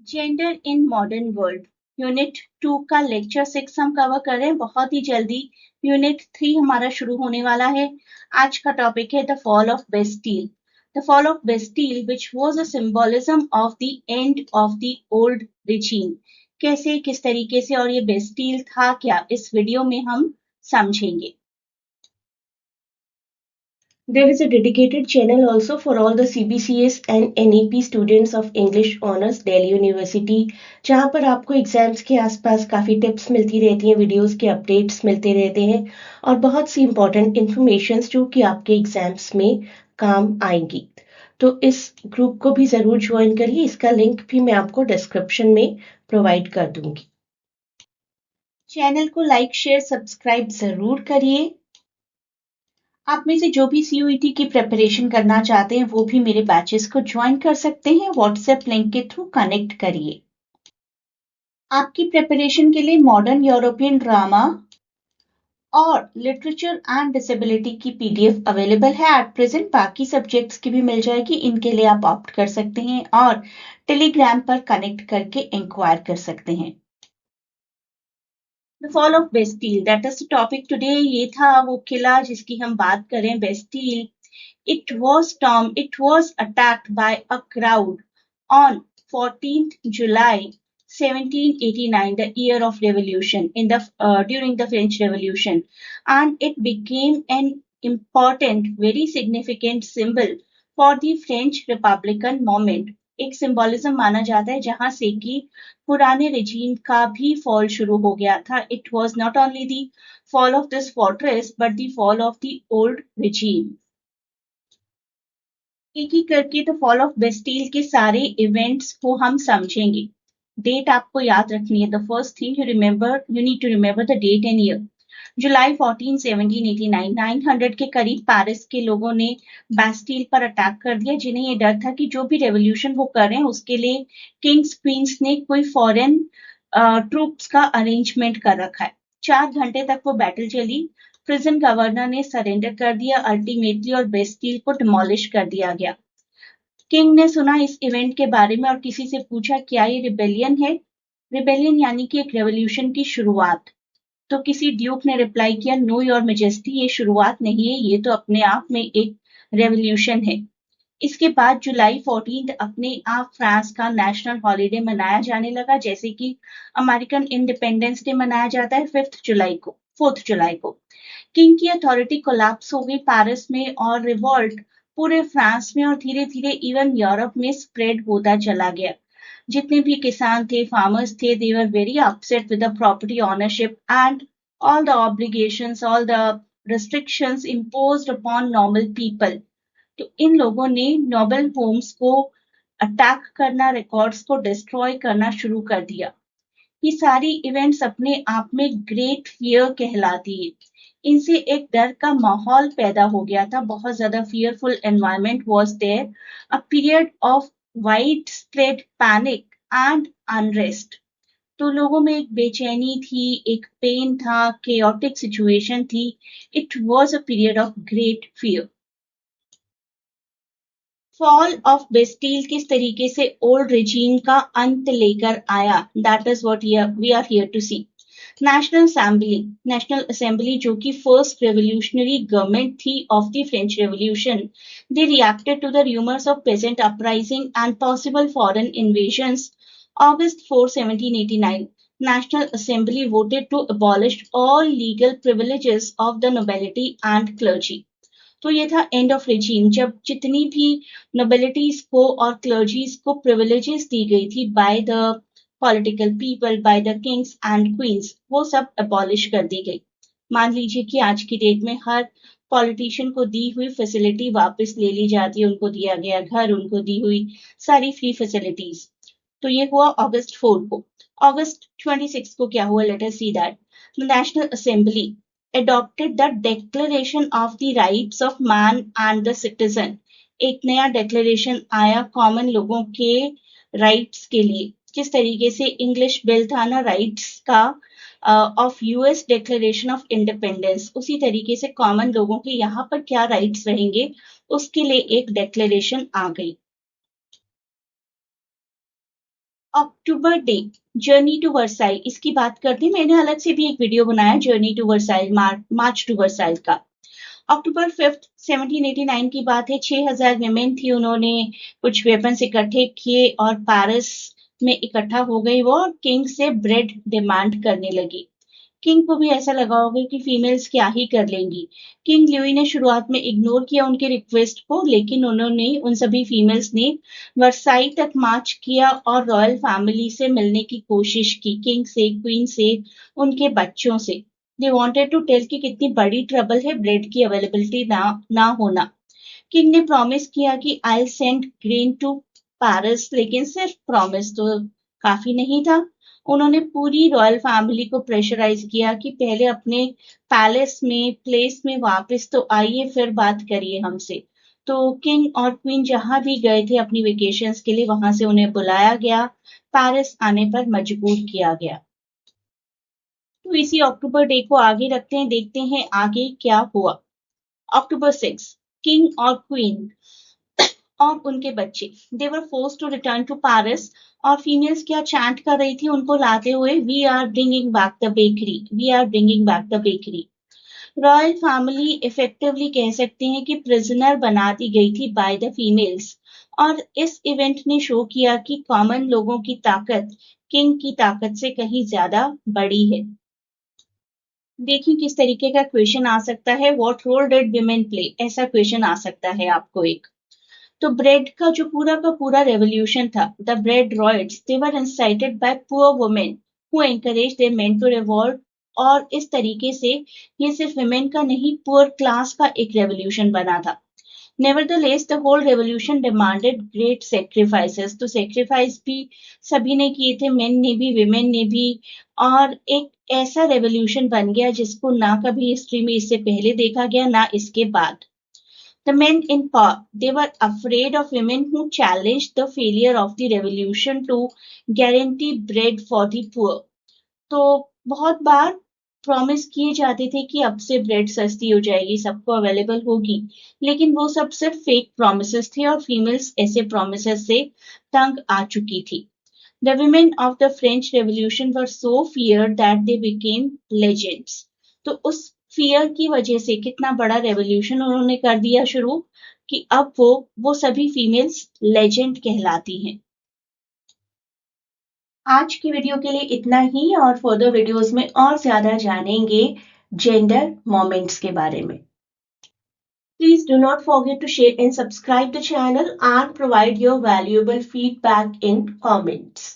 Gender in modern world unit 2 का lecture 6 हम cover कर रहे हैं बहुत ही जल्दी। यूनिट 3 हमारा शुरू होने वाला है। आज का टॉपिक है the fall of Bastille. The fall of Bastille which was a symbolism of the end of the old regime. कैसे, किस तरीके से और ये बेस्टील था क्या, इस वीडियो में हम समझेंगे। There is a dedicated channel also for all the CBCS and NEP students of English Honors Delhi University, जहाँ पर आपको एग्जाम्स के आसपास काफ़ी टिप्स मिलती रहती हैं, वीडियोस के अपडेट्स मिलते रहते हैं और बहुत सी इंपॉर्टेंट इंफॉर्मेशन जो कि आपके एग्जाम्स में काम आएंगी। तो इस ग्रुप को भी ज़रूर ज्वाइन करिए, इसका लिंक भी मैं आपको डिस्क्रिप्शन में प्रोवाइड कर दूंगी। चैनल को लाइक, शेयर, सब्सक्राइब ज़रूर करिए। आप में से जो भी CUET की प्रिपरेशन करना चाहते हैं वो भी मेरे बैचेस को ज्वाइन कर सकते हैं। व्हाट्सएप लिंक के थ्रू कनेक्ट करिए। आपकी प्रिपरेशन के लिए मॉडर्न यूरोपियन ड्रामा और लिटरेचर एंड डिसेबिलिटी की PDF अवेलेबल है एट प्रेजेंट। बाकी सब्जेक्ट्स की भी मिल जाएगी, इनके लिए आप ऑप्ट कर सकते हैं और टेलीग्राम पर कनेक्ट करके इंक्वायर कर सकते हैं। The fall of Bastille, that is the topic today. ये था वो किला जिसकी हम बात करें, Bastille. It was attacked by a crowd on 14th July 1789, the year of revolution during the French Revolution, and it became an important, very significant symbol for the French Republican movement. एक symbolism माना जाता है जहां से कि पुराने regime का भी फॉल शुरू हो गया था। It was not only the fall of this fortress but the fall of the old regime. एक एक करके द फॉल ऑफ बेस्टील के सारे इवेंट्स को हम समझेंगे। डेट आपको याद रखनी है। The first thing you need to remember the date and year. July 14 1789, 900 के करीब पेरिस के लोगों ने बेस्टील पर अटैक कर दिया, जिन्हें ये डर था कि जो भी रेवोल्यूशन वो कर रहे हैं उसके लिए किंग्स क्वींस ने कोई फॉरेन ट्रूप्स का अरेंजमेंट कर रखा है। 4 घंटे तक वो बैटल चली। प्रिजन गवर्नर ने सरेंडर कर दिया अल्टीमेटली और बेस्टील को डिमोलिश कर दिया गया। किंग ने सुना इस इवेंट के बारे में और किसी से पूछा क्या ये रिबेलियन है। रिबेलियन यानी कि एक रेवोल्यूशन की शुरुआत। तो किसी ड्यूक ने रिप्लाई किया, नो योर मेजेस्टी, ये शुरुआत नहीं है, ये तो अपने आप में एक रेवोल्यूशन है। इसके बाद जुलाई 14 अपने आप फ्रांस का नेशनल हॉलिडे मनाया जाने लगा, जैसे कि अमेरिकन इंडिपेंडेंस डे मनाया जाता है 4 जुलाई को। किंग की अथॉरिटी कोलैप्स हो गई पेरिस में और रिवॉल्ट पूरे फ्रांस में और धीरे धीरे इवन यूरोप में स्प्रेड होता चला गया। जितने भी किसान थे, फार्मर्स थे, they were very upset with the property ownership and all the obligations, all the restrictions imposed upon normal people. तो इन लोगों ने नोबल होम्स को अटैक करना, रिकॉर्ड्स को डिस्ट्रॉय करना शुरू कर दिया। ये सारी इवेंट्स अपने आप में ग्रेट फियर कहलाती है। इनसे एक डर का माहौल पैदा हो गया था, बहुत ज्यादा fearful environment was there, a period of widespread panic and unrest. तो लोगों में एक बेचैनी थी, एक पेन था, केओटिक सिचुएशन थी। It was a period of great fear. Fall of Bastille किस तरीके से ओल्ड रिजीम का अंत लेकर आया, that is what we are here to see. National assembly जो कि फर्स्ट रेवोल्यूशनरी गवर्नमेंट थी of the French revolution, they reacted to the rumours of peasant uprising and possible foreign invasions. August 4 1789, National Assembly voted to abolish all legal privileges of the nobility and clergy. तो ये था end of regime, जब जितनी भी नोबिलिटीज को और क्लर्जीज को privileges दी गई थी by the political people, by the Kings and queen's, वो सब अबॉलिश कर दी गई। मान लीजिए कि आज की डेट में हर पॉलिटिशियन को दी हुई फैसिलिटी वापस ले ली जाती है, उनको दिया गया घर, उनको दी हुई सारी फ्री फैसिलिटीज। तो ये हुआ अगस्त 4 को। अगस्त 26 को क्या हुआ, let us see that. National assembly adopted the Declaration of the Rights of Man and the Citizen. एक नया डिक्लेरेशन आया कॉमन लोगों के राइट्स के लिए। किस तरीके से इंग्लिश बिल था ना राइट्स का of US declaration of independence, उसी तरीके से कॉमन लोगों के यहाँ पर क्या राइट्स रहेंगे उसके लिए एक डिक्लेरेशन आ गई। अक्टूबर डे, जर्नी टू वर्साइल, इसकी बात करते हैं। मैंने अलग से भी एक वीडियो बनाया journey to Versailles, march to Versailles का। अक्टूबर 5th 1789 की बात है। 6000 विमेन थी, उन्होंने कुछ वेपन्स इकट्ठे किए और पेरिस में इकट्ठा हो गई वो, और किंग से ब्रेड डिमांड करने लगी। किंग को भी ऐसा लगा होगा कि फीमेल्स क्या ही कर लेंगी। किंग लुई ने शुरुआत में इग्नोर किया उनके रिक्वेस्ट को, लेकिन उन्होंने उन सभी फीमेल्स ने वर्साई तक मार्च किया और रॉयल फैमिली से मिलने की कोशिश की, किंग से, क्वीन से, उनके बच्चों से। दे वांटेड टू टेल कि कितनी बड़ी ट्रबल है ब्रेड की अवेलेबिलिटी ना होना। किंग ने प्रॉमिस किया कि I send grain to Paris, लेकिन सिर्फ प्रॉमिस तो काफी नहीं था। उन्होंने पूरी रॉयल फैमिली को प्रेशराइज किया कि पहले अपने प्लेस में वापस तो आइए, फिर बात करिए हमसे। तो किंग और क्वीन जहां भी गए थे अपनी वेकेशंस के लिए, वहां से उन्हें बुलाया गया, पेरिस आने पर मजबूर किया गया। तो इसी अक्टूबर डे को आगे रखते हैं, देखते हैं आगे क्या हुआ। अक्टूबर 6, किंग और क्वीन और उनके बच्चे, they were force to return to Paris. और फीमेल्स क्या चैंट कर रही थी उनको लाते हुए, we are bringing back the bakery, we are bringing back the bakery. Royal family effectively कह सकते हैं कि प्रिजनर बना दी गई थी बाय द फीमेल्स। और इस इवेंट ने शो किया कि कॉमन लोगों की ताकत किंग की ताकत से कहीं ज्यादा बड़ी है। देखिए किस तरीके का क्वेश्चन आ सकता है, what role did women play, ऐसा क्वेश्चन आ सकता है आपको एक। तो ब्रेड का जो पूरा का पूरा रेवोल्यूशन था, the bread riots, they were incited by poor women who encourage their men to revolt. और इस तरीके से ये सिर्फ वुमेन का नहीं, पुअर क्लास का एक रेवोल्यूशन बना था। Nevertheless the whole revolution demanded great sacrifices, तो सेक्रीफाइस भी सभी ने किए थे, मेन ने भी, विमेन ने भी। और एक ऐसा रेवोल्यूशन बन गया जिसको ना कभी हिस्ट्री में इससे पहले देखा गया, ना इसके बाद। The men in power, they were afraid of women who challenged the failure of the revolution to guarantee bread for the poor. तो बहुत बार प्रॉमिस किए जाते थे कि अब से ब्रेड सस्ती हो जाएगी, सबको अवेलेबल होगी, लेकिन वो सब सिर्फ फेक प्रोमिसेस थे और फीमेल्स ऐसे प्रोमिसेस से तंग आ चुकी थी। The women of the French Revolution were so feared that they became legends. तो उस फियर की वजह से कितना बड़ा रेवोल्यूशन उन्होंने कर दिया शुरू कि अब वो सभी फीमेल्स लेजेंड कहलाती हैं। आज की वीडियो के लिए इतना ही, और फर्दर वीडियोस में और ज्यादा जानेंगे जेंडर मोमेंट्स के बारे में। Please do not forget to share and subscribe the channel and provide your valuable feedback in comments.